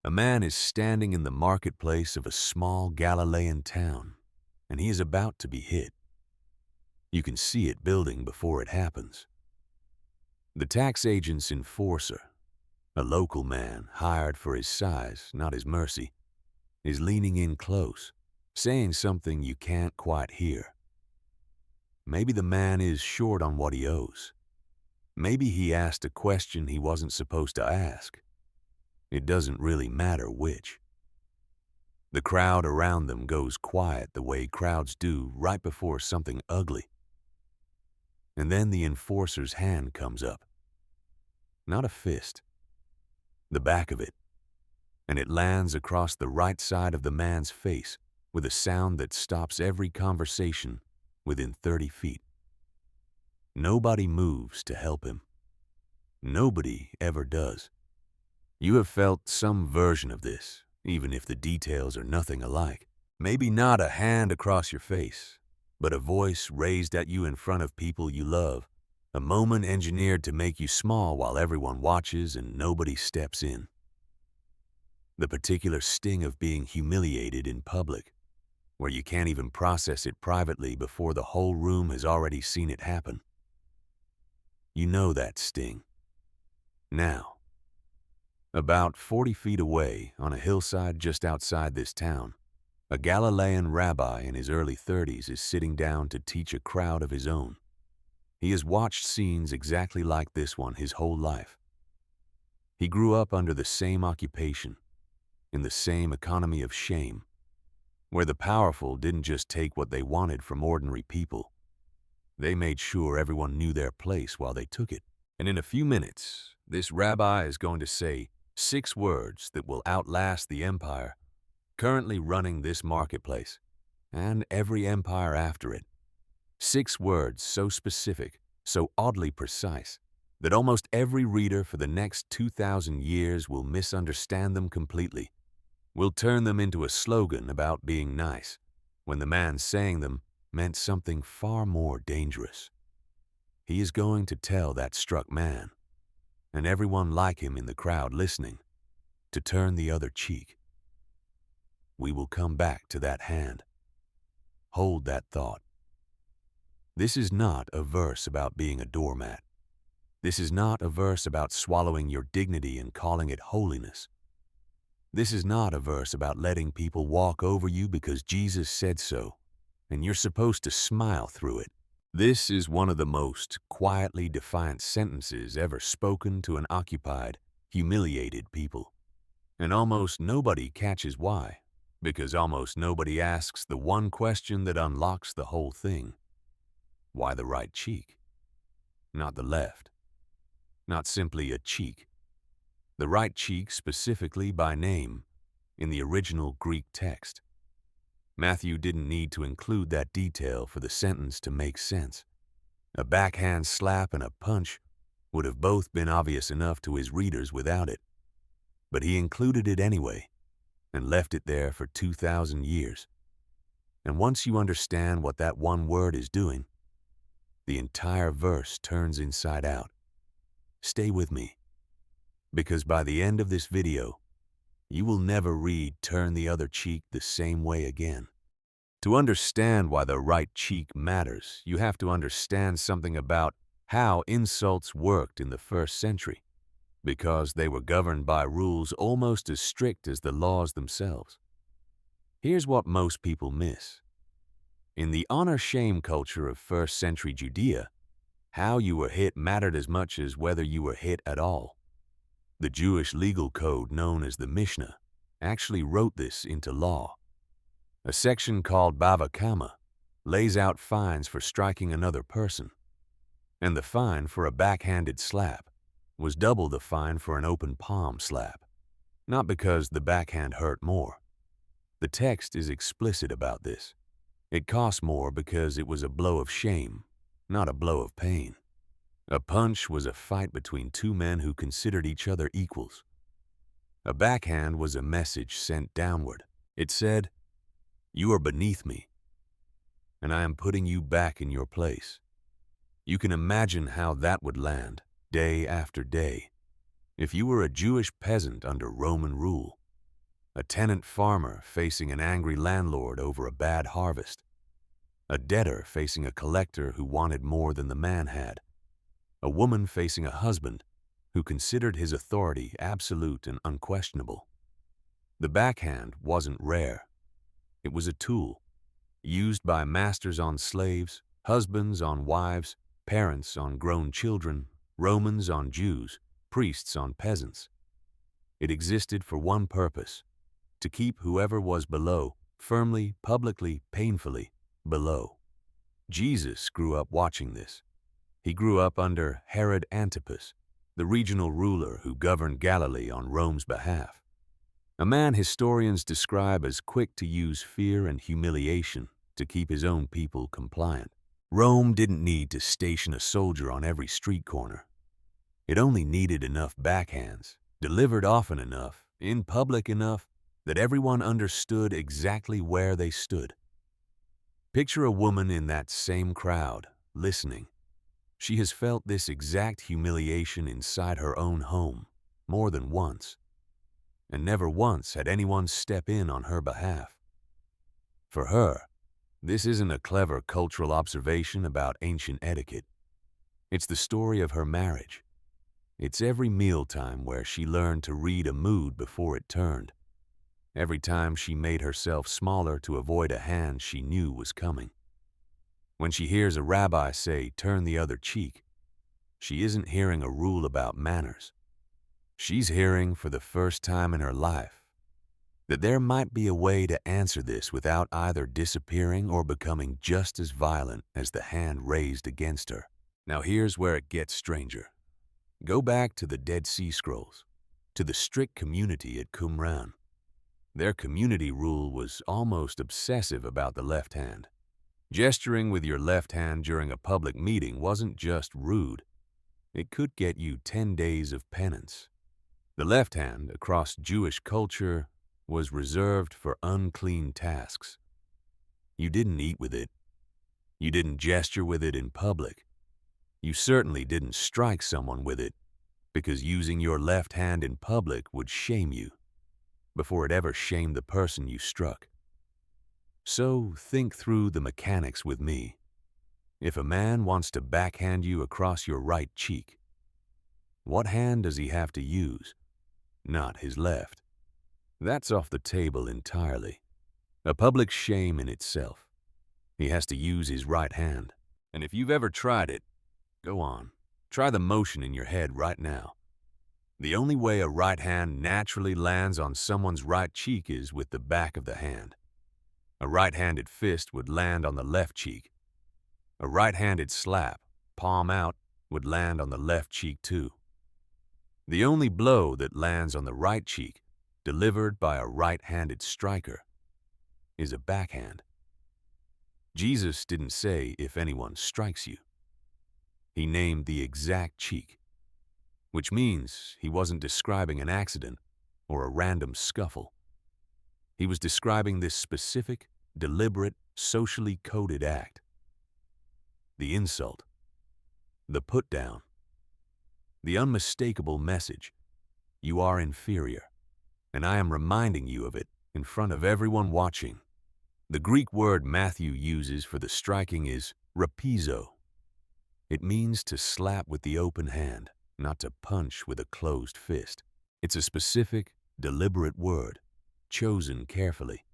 A man is standing in the marketplace of a small Galilean town, and he is about to be hit. You can see it building before it happens. The tax agent's enforcer, a local man hired for his size, not his mercy, is leaning in close, saying something you can't quite hear. Maybe the man is short on what he owes. Maybe he asked a question he wasn't supposed to ask. It doesn't really matter which. The crowd around them goes quiet the way crowds do right before something ugly. And then the enforcer's hand comes up. Not a fist. The back of it. And it lands across the right side of the man's face with a sound that stops every conversation within 30 feet. Nobody moves to help him. Nobody ever does. You have felt some version of this, even if the details are nothing alike. Maybe not a hand across your face, but a voice raised at you in front of people you love, a moment engineered to make you small while everyone watches and nobody steps in. The particular sting of being humiliated in public, where you can't even process it privately before the whole room has already seen it happen. You know that sting. Now, about 40 feet away, on a hillside just outside this town, a Galilean rabbi in his early 30s is sitting down to teach a crowd of his own. He has watched scenes exactly like this one his whole life. He grew up under the same occupation, in the same economy of shame, where the powerful didn't just take what they wanted from ordinary people. They made sure everyone knew their place while they took it. And in a few minutes, this rabbi is going to say 6 words that will outlast the empire currently running this marketplace, and every empire after it. 6 words so specific, so oddly precise, that almost every reader for the next 2,000 years will misunderstand them completely, will turn them into a slogan about being nice, when the man saying them meant something far more dangerous. He is going to tell that struck man, and everyone like him in the crowd listening, to turn the other cheek. We will come back to that hand. Hold that thought. This is not a verse about being a doormat. This is not a verse about swallowing your dignity and calling it holiness. This is not a verse about letting people walk over you because Jesus said so, and you're supposed to smile through it. This is one of the most quietly defiant sentences ever spoken to an occupied, humiliated people. And almost nobody catches why, because almost nobody asks the one question that unlocks the whole thing. Why the right cheek? Not the left. Not simply a cheek. The right cheek specifically by name in the original Greek text. Matthew didn't need to include that detail for the sentence to make sense. A backhand slap and a punch would have both been obvious enough to his readers without it. But he included it anyway, and left it there for 2,000 years. And once you understand what that one word is doing, the entire verse turns inside out. Stay with me, because by the end of this video, you will never read "turn the other cheek" the same way again. To understand why the right cheek matters, you have to understand something about how insults worked in the 1st century, because they were governed by rules almost as strict as the laws themselves. Here's what most people miss. In the honor-shame culture of 1st century Judea, how you were hit mattered as much as whether you were hit at all. The Jewish legal code known as the Mishnah actually wrote this into law. A section called Bava Kama lays out fines for striking another person, and the fine for a backhanded slap was double the fine for an open palm slap. Not because the backhand hurt more. The text is explicit about this. It cost more because it was a blow of shame, not a blow of pain. A punch was a fight between 2 men who considered each other equals. A backhand was a message sent downward. It said, "You are beneath me, and I am putting you back in your place." You can imagine how that would land, day after day, if you were a Jewish peasant under Roman rule. a tenant farmer facing an angry landlord over a bad harvest, a debtor facing a collector who wanted more than the man had, a woman facing a husband who considered his authority absolute and unquestionable. The backhand wasn't rare. It was a tool, used by masters on slaves, husbands on wives, parents on grown children, Romans on Jews, priests on peasants. It existed for one purpose: to keep whoever was below, firmly, publicly, painfully, below. Jesus grew up watching this. He grew up under Herod Antipas, the regional ruler who governed Galilee on Rome's behalf. A man historians describe as quick to use fear and humiliation to keep his own people compliant. Rome didn't need to station a soldier on every street corner. It only needed enough backhands, delivered often enough, in public enough, that everyone understood exactly where they stood. Picture a woman in that same crowd, listening. She has felt this exact humiliation inside her own home, more than once, and never once had anyone step in on her behalf. For her, this isn't a clever cultural observation about ancient etiquette. It's the story of her marriage. It's every mealtime where she learned to read a mood before it turned. Every time she made herself smaller to avoid a hand she knew was coming. When she hears a rabbi say, "Turn the other cheek," she isn't hearing a rule about manners. She's hearing for the first time in her life that there might be a way to answer this without either disappearing or becoming just as violent as the hand raised against her. Now here's where it gets stranger. Go back to the Dead Sea Scrolls, to the strict community at Qumran. Their community rule was almost obsessive about the left hand. Gesturing with your left hand during a public meeting wasn't just rude. It could get you 10 days of penance. The left hand, across Jewish culture, was reserved for unclean tasks. You didn't eat with it. You didn't gesture with it in public. You certainly didn't strike someone with it, because using your left hand in public would shame you before it ever shamed the person you struck. So think through the mechanics with me. If a man wants to backhand you across your right cheek, what hand does he have to use? Not his left. That's off the table entirely. A public shame in itself. He has to use his right hand. And if you've ever tried it, go on. Try the motion in your head right now. The only way a right hand naturally lands on someone's right cheek is with the back of the hand. A right-handed fist would land on the left cheek. A right-handed slap, palm out, would land on the left cheek too. The only blow that lands on the right cheek, delivered by a right-handed striker, is a backhand. Jesus didn't say if anyone strikes you. He named the exact cheek, which means he wasn't describing an accident or a random scuffle. He was describing this specific, deliberate, socially coded act. The insult, the put-down, the unmistakable message: you are inferior, and I am reminding you of it in front of everyone watching. The Greek word Matthew uses for the striking is rapizo. It means to slap with the open hand, not to punch with a closed fist. It's a specific, deliberate word, chosen carefully.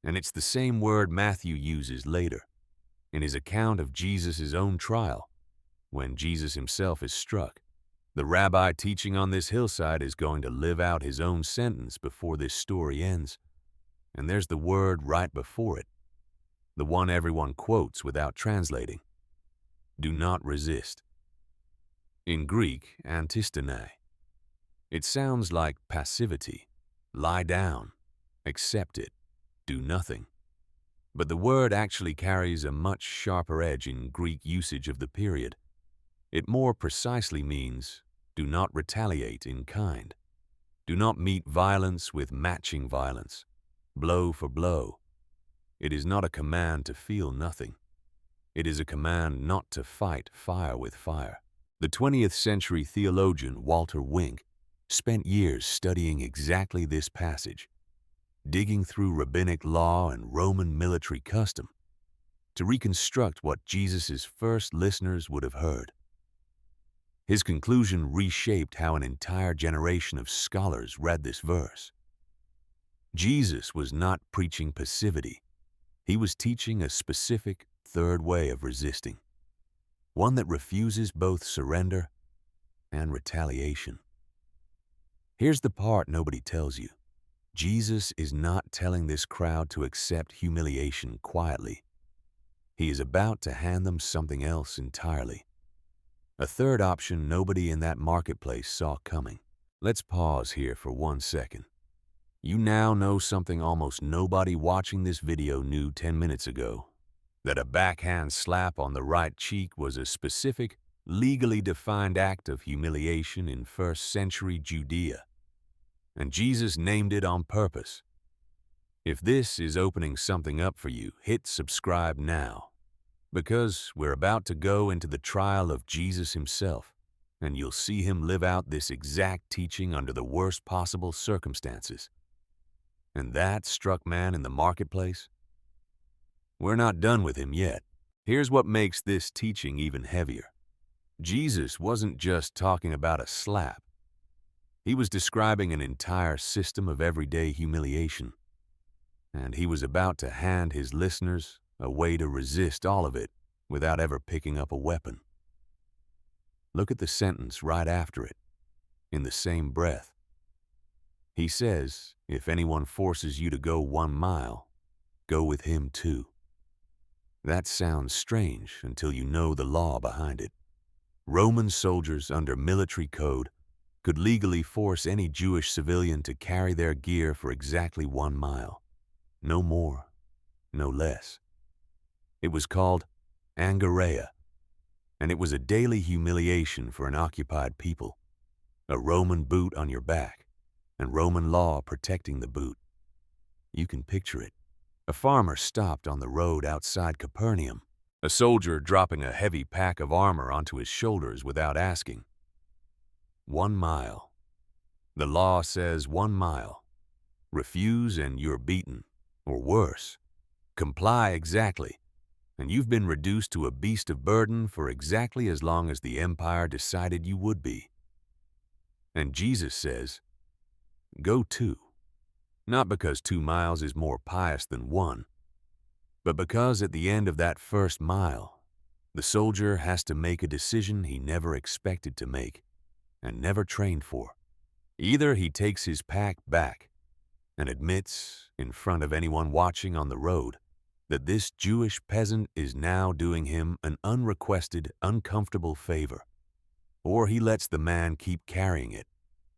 And it's the same word Matthew uses later, in his account of Jesus' own trial, when Jesus himself is struck. The rabbi teaching on this hillside is going to live out his own sentence before this story ends. And there's the word right before it, the one everyone quotes without translating. Do not resist. In Greek, antistene. It sounds like passivity. Lie down. Accept it. Do nothing. But the word actually carries a much sharper edge in Greek usage of the period. It more precisely means, do not retaliate in kind. Do not meet violence with matching violence, blow for blow. It is not a command to feel nothing. It is a command not to fight fire with fire. The 20th century theologian Walter Wink spent years studying exactly this passage, digging through rabbinic law and Roman military custom to reconstruct what Jesus' first listeners would have heard. His conclusion reshaped how an entire generation of scholars read this verse. Jesus was not preaching passivity. He was teaching a specific third way of resisting, one that refuses both surrender and retaliation. Here's the part nobody tells you. Jesus is not telling this crowd to accept humiliation quietly. He is about to hand them something else entirely. A third option nobody in that marketplace saw coming. Let's pause here for 1 second. You now know something almost nobody watching this video knew 10 minutes ago. That a backhand slap on the right cheek was a specific, legally defined act of humiliation in first-century Judea. And Jesus named it on purpose. If this is opening something up for you, hit subscribe now. Because we're about to go into the trial of Jesus himself, and you'll see him live out this exact teaching under the worst possible circumstances. And that struck man in the marketplace? We're not done with him yet. Here's what makes this teaching even heavier. Jesus wasn't just talking about a slap. He was describing an entire system of everyday humiliation. And he was about to hand his listeners a way to resist all of it without ever picking up a weapon. Look at the sentence right after it, in the same breath. He says, if anyone forces you to go 1 mile, go with him too. That sounds strange until you know the law behind it. Roman soldiers under military code could legally force any Jewish civilian to carry their gear for exactly 1 mile. No more, no less. It was called angareia, and it was a daily humiliation for an occupied people. A Roman boot on your back, and Roman law protecting the boot. You can picture it. A farmer stopped on the road outside Capernaum, a soldier dropping a heavy pack of armor onto his shoulders without asking. 1 mile. The law says 1 mile. Refuse and you're beaten, or worse. Comply exactly, and you've been reduced to a beast of burden for exactly as long as the empire decided you would be. And Jesus says, go 2. Not because 2 miles is more pious than 1, but because at the end of that first mile, the soldier has to make a decision he never expected to make and never trained for. Either he takes his pack back and admits, in front of anyone watching on the road, that this Jewish peasant is now doing him an unrequested, uncomfortable favor, or he lets the man keep carrying it,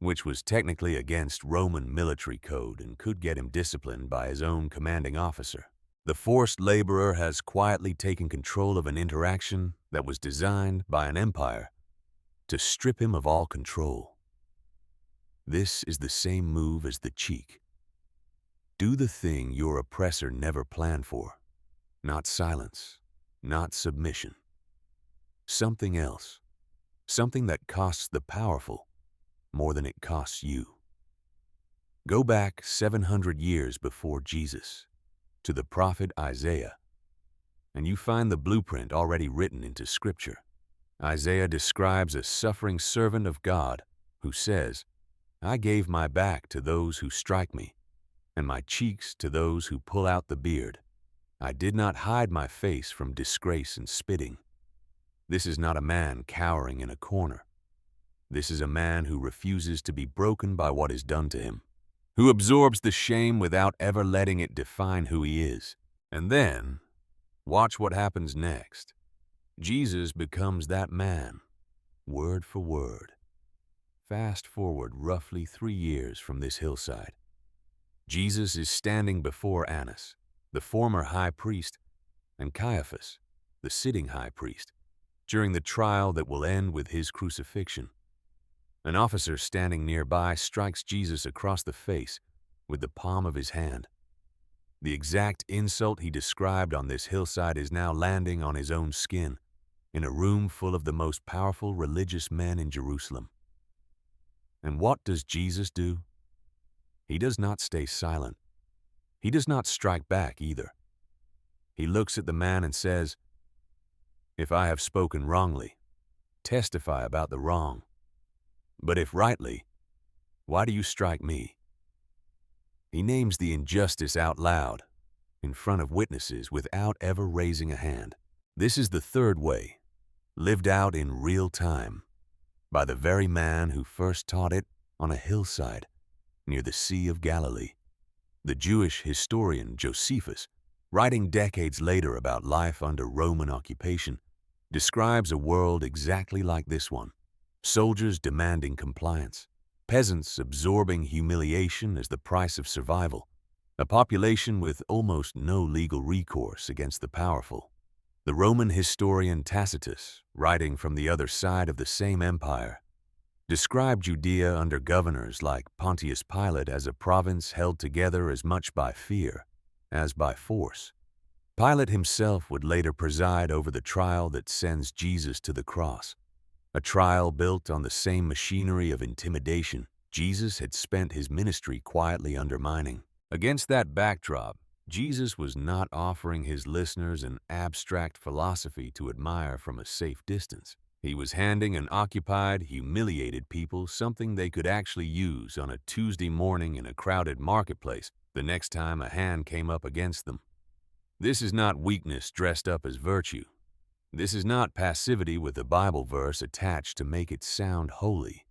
which was technically against Roman military code and could get him disciplined by his own commanding officer. The forced laborer has quietly taken control of an interaction that was designed by an empire to strip him of all control. This is the same move as the cheek. Do the thing your oppressor never planned for. Not silence, not submission. Something else. Something that costs the powerful more than it costs you. Go back 700 years before Jesus, to the prophet Isaiah, and you find the blueprint already written into Scripture. Isaiah describes a suffering servant of God who says, I gave my back to those who strike me, and my cheeks to those who pull out the beard. I did not hide my face from disgrace and spitting. This is not a man cowering in a corner. This is a man who refuses to be broken by what is done to him, who absorbs the shame without ever letting it define who he is. And then, watch what happens next. Jesus becomes that man, word for word. Fast forward roughly 3 years from this hillside. Jesus is standing before Annas, the former high priest, and Caiaphas, the sitting high priest, during the trial that will end with his crucifixion. An officer standing nearby strikes Jesus across the face with the palm of his hand. The exact insult he described on this hillside is now landing on his own skin, in a room full of the most powerful religious men in Jerusalem. And what does Jesus do? He does not stay silent. He does not strike back either. He looks at the man and says, "If I have spoken wrongly, testify about the wrong. But if rightly, why do you strike me?" He names the injustice out loud, in front of witnesses without ever raising a hand. This is the third way, lived out in real time, by the very man who first taught it on a hillside near the Sea of Galilee. The Jewish historian Josephus, writing decades later about life under Roman occupation, describes a world exactly like this one. Soldiers demanding compliance, peasants absorbing humiliation as the price of survival, a population with almost no legal recourse against the powerful. The Roman historian Tacitus, writing from the other side of the same empire, described Judea under governors like Pontius Pilate as a province held together as much by fear as by force. Pilate himself would later preside over the trial that sends Jesus to the cross, a trial built on the same machinery of intimidation Jesus had spent his ministry quietly undermining. Against that backdrop, Jesus was not offering his listeners an abstract philosophy to admire from a safe distance. He was handing an occupied, humiliated people something they could actually use on a Tuesday morning in a crowded marketplace the next time a hand came up against them. This is not weakness dressed up as virtue. This is not passivity with a Bible verse attached to make it sound holy.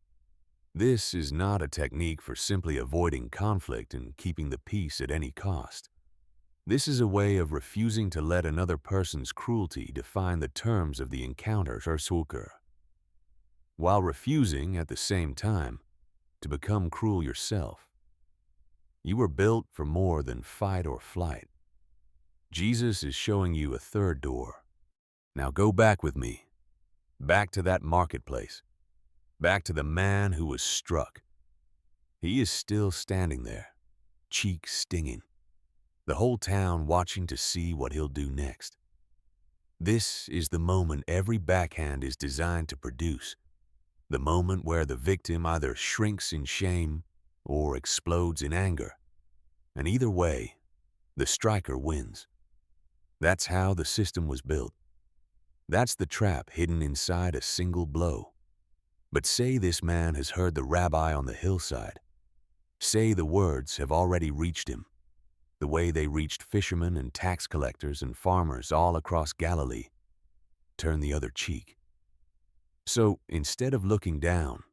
This is not a technique for simply avoiding conflict and keeping the peace at any cost. This is a way of refusing to let another person's cruelty define the terms of the encounter while refusing at the same time to become cruel yourself. You were built for more than fight or flight. Jesus is showing you a third door. Now go back with me, back to that marketplace, back to the man who was struck. He is still standing there, cheek stinging, the whole town watching to see what he'll do next. This is the moment every backhand is designed to produce, the moment where the victim either shrinks in shame or explodes in anger. And either way, the striker wins. That's how the system was built. That's the trap hidden inside a single blow. But say this man has heard the rabbi on the hillside. Say the words have already reached him, the way they reached fishermen and tax collectors and farmers all across Galilee. Turn the other cheek. So instead of looking down,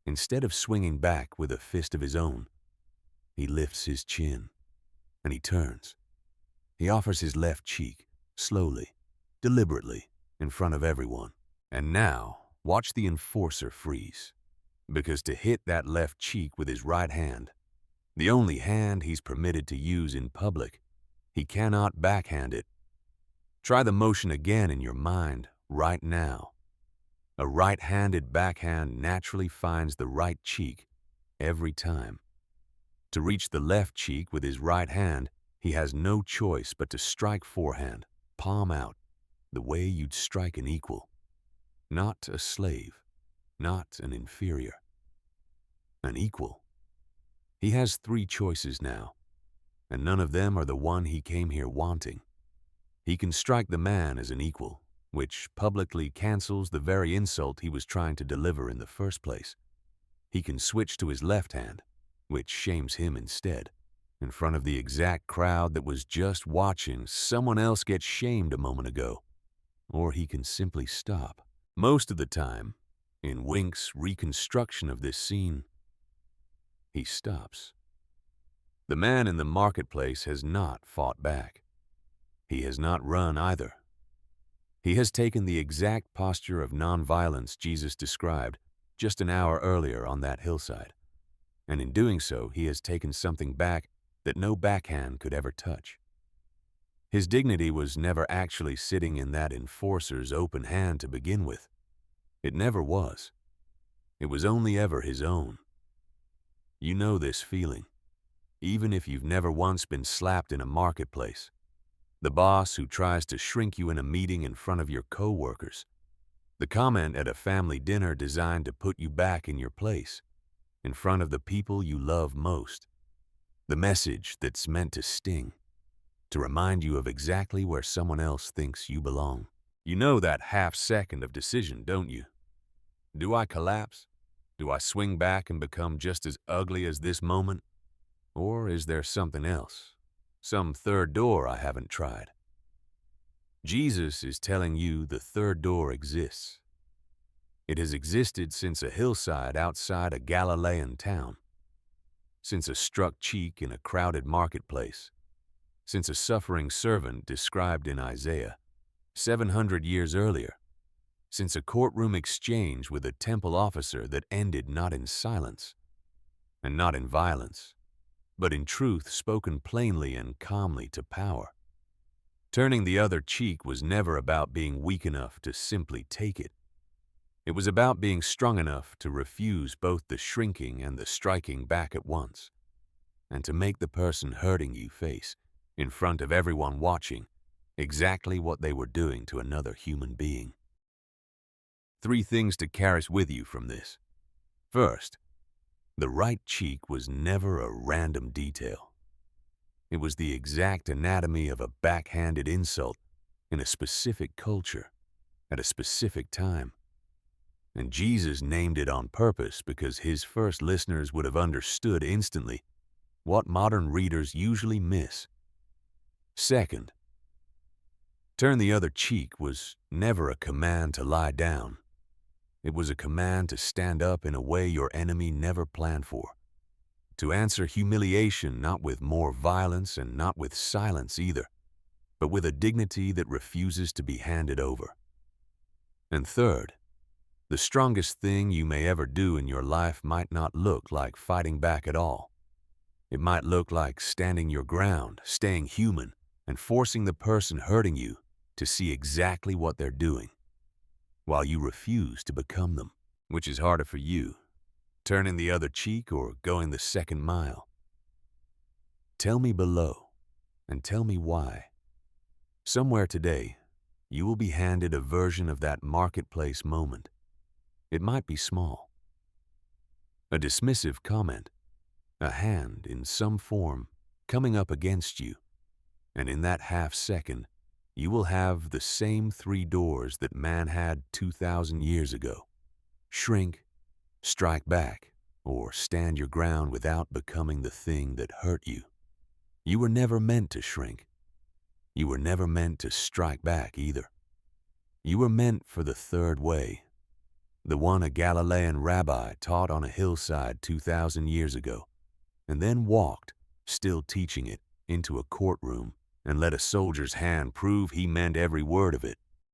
instead of swinging back with a fist of his own, he lifts his chin and he turns. He offers his left cheek, slowly, deliberately, in front of everyone. And now, watch the enforcer freeze, because to hit that left cheek with his right hand, the only hand he's permitted to use in public, he cannot backhand it. Try the motion again in your mind right now. A right-handed backhand naturally finds the right cheek every time. To reach the left cheek with his right hand, he has no choice but to strike forehand, palm out, the way you'd strike an equal. Not a slave, not an inferior. An equal. He has three choices now, and none of them are the one he came here wanting. He can strike the man as an equal, which publicly cancels the very insult he was trying to deliver in the first place. He can switch to his left hand, which shames him instead, in front of the exact crowd that was just watching someone else get shamed a moment ago. Or he can simply stop. Most of the time, in Wink's reconstruction of this scene, he stops. The man in the marketplace has not fought back. He has not run either. He has taken the exact posture of nonviolence Jesus described just an hour earlier on that hillside. And in doing so, he has taken something back that no backhand could ever touch. His dignity was never actually sitting in that enforcer's open hand to begin with. It never was. It was only ever his own. You know this feeling, even if you've never once been slapped in a marketplace. The boss who tries to shrink you in a meeting in front of your co-workers. The comment at a family dinner designed to put you back in your place. in front of the people you love most. The message that's meant to sting, to remind you of exactly where someone else thinks you belong. You know that half second of decision, don't you? Do I collapse? Do I swing back and become just as ugly as this moment? Or is there something else? Some third door I haven't tried? Jesus is telling you the third door exists. It has existed since a hillside outside a Galilean town, since a struck cheek in a crowded marketplace, since a suffering servant described in Isaiah 700 years earlier, since a courtroom exchange with a temple officer that ended not in silence and not in violence, but in truth spoken plainly and calmly to power. Turning the other cheek was never about being weak enough to simply take it. It was about being strong enough to refuse both the shrinking and the striking back at once, and to make the person hurting you face, in front of everyone watching, exactly what they were doing to another human being. 3 things to carry with you from this. First, the right cheek was never a random detail. It was the exact anatomy of a backhanded insult in a specific culture, at a specific time. And Jesus named it on purpose because his first listeners would have understood instantly what modern readers usually miss. Second, turn the other cheek was never a command to lie down. It was a command to stand up in a way your enemy never planned for. To answer humiliation not with more violence and not with silence either, but with a dignity that refuses to be handed over. And third, the strongest thing you may ever do in your life might not look like fighting back at all. It might look like standing your ground, staying human, and forcing the person hurting you to see exactly what they're doing, while you refuse to become them. Which is harder for you, turning the other cheek or going the second mile? Tell me below, and tell me why. Somewhere today, you will be handed a version of that marketplace moment. It might be small. A dismissive comment, a hand in some form coming up against you, and in that half second, you will have the same 3 doors that man had 2,000 years ago. Shrink, strike back, or stand your ground without becoming the thing that hurt you. You were never meant to shrink. You were never meant to strike back either. You were meant for the third way, the one a Galilean rabbi taught on a hillside 2,000 years ago, and then walked, still teaching it, into a courtroom and let a soldier's hand prove he meant every word of it.